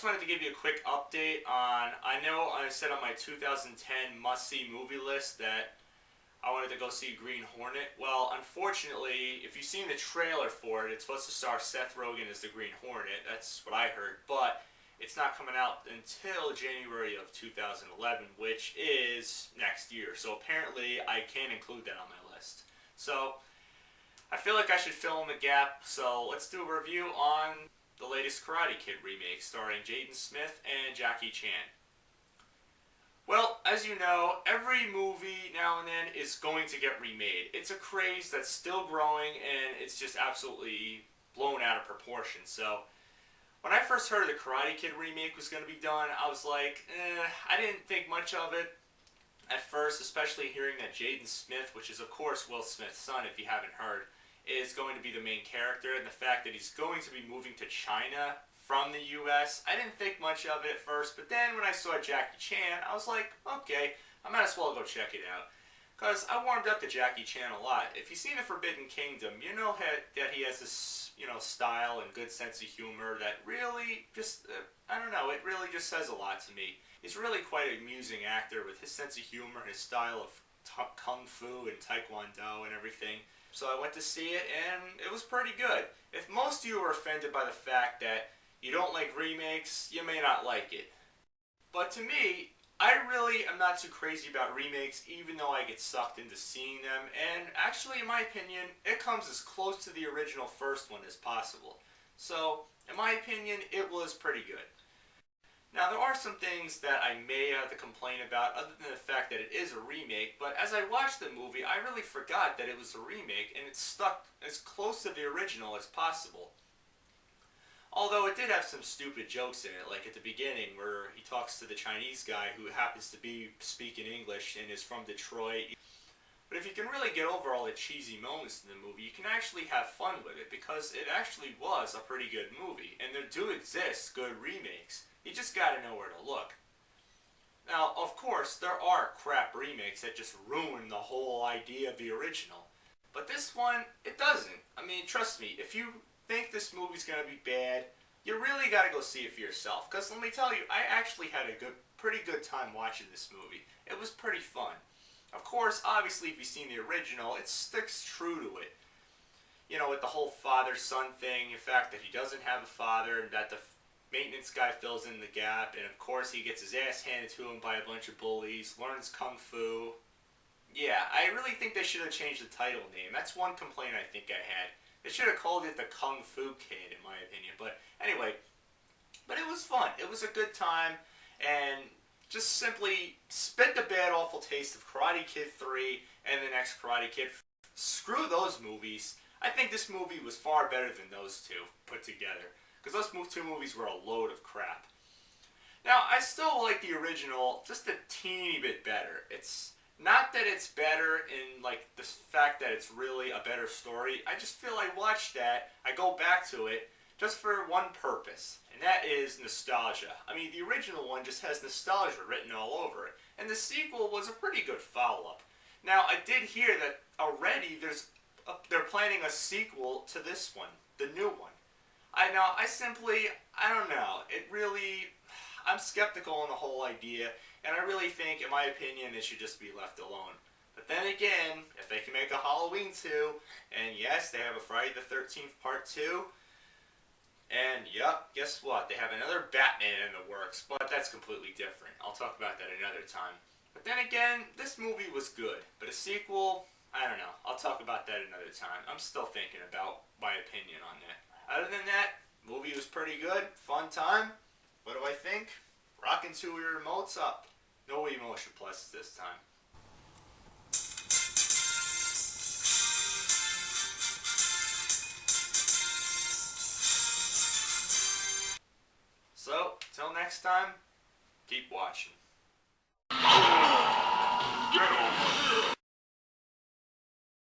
just wanted to give you a quick update on, I know I said on my 2010 must-see movie list that I wanted to go see Green Hornet. Well, unfortunately, if you've seen the trailer for it, it's supposed to star Seth Rogen as the Green Hornet. That's what I heard. But it's not coming out until January of 2011, which is next year. So apparently I can't include that on my list. So I feel like I should fill in the gap. So let's do a review on the latest Karate Kid remake starring Jaden Smith and Jackie Chan. Well, as you know, every movie now and then is going to get remade. It's a craze that's still growing, and it's just absolutely blown out of proportion. So when I first heard the Karate Kid remake was going to be done, I was like, I didn't think much of it at first, especially hearing that Jaden Smith, which is of course Will Smith's son if you haven't heard, is going to be the main character, and the fact that he's going to be moving to China from the US. I didn't think much of it at first, but then when I saw Jackie Chan, I was like, okay, I might as well go check it out. Because I warmed up to Jackie Chan a lot. If you've seen The Forbidden Kingdom, you know that he has this, style and good sense of humor that really just, I don't know, it really just says a lot to me. He's really quite an amusing actor with his sense of humor, his style of kung fu and taekwondo and everything. So I went to see it, and it was pretty good. If most of you are offended by the fact that you don't like remakes, you may not like it. But to me, I really am not too crazy about remakes, even though I get sucked into seeing them. And actually, in my opinion, it comes as close to the original first one as possible. So, in my opinion, it was pretty good. Now, there are some things that I may have to complain about other than the fact that it is a remake, but as I watched the movie, I really forgot that it was a remake, and it stuck as close to the original as possible. Although it did have some stupid jokes in it, like at the beginning where he talks to the Chinese guy who happens to be speaking English and is from Detroit. But if you can really get over all the cheesy moments in the movie, you can actually have fun with it, because it actually was a pretty good movie, and there do exist good remakes. You just gotta know where to look. Now, of course, there are crap remakes that just ruin the whole idea of the original. But this one, it doesn't. I mean, trust me, if you think this movie's gonna be bad, you really gotta go see it for yourself. Because let me tell you, I actually had a pretty good time watching this movie. It was pretty fun. Of course, obviously, if you've seen the original, it sticks true to it. With the whole father-son thing, the fact that he doesn't have a father, and that the maintenance guy fills in the gap, and of course he gets his ass handed to him by a bunch of bullies, learns kung fu. Yeah, I really think they should have changed the title name. That's one complaint I think I had. They should have called it the Kung Fu Kid, in my opinion. But anyway, it was fun. It was a good time, and just simply spit the bad, awful taste of Karate Kid 3 and the next Karate Kid. Screw those movies. I think this movie was far better than those two put together, because those two movies were a load of crap. Now, I still like the original just a teeny bit better. It's not that it's better in the fact that it's really a better story. I just feel I watch that, I go back to it just for one purpose, and that is nostalgia. I mean, the original one just has nostalgia written all over it, and the sequel was a pretty good follow-up. Now, I did hear that already they're planning a sequel to this one, the new one. I don't know. I'm skeptical on the whole idea, and I really think, in my opinion, it should just be left alone. But then again, if they can make a Halloween 2, and yes, they have a Friday the 13th Part 2, and yep, guess what? They have another Batman in the works, but that's completely different. I'll talk about that another time. But then again, this movie was good, but a sequel, I don't know. I'll talk about that another time. I'm still thinking about my opinion on that. Other than that, movie was pretty good, fun time. What do I think? Rockin' 2 remotes up. No emotion pluses this time. So, till next time, keep watching.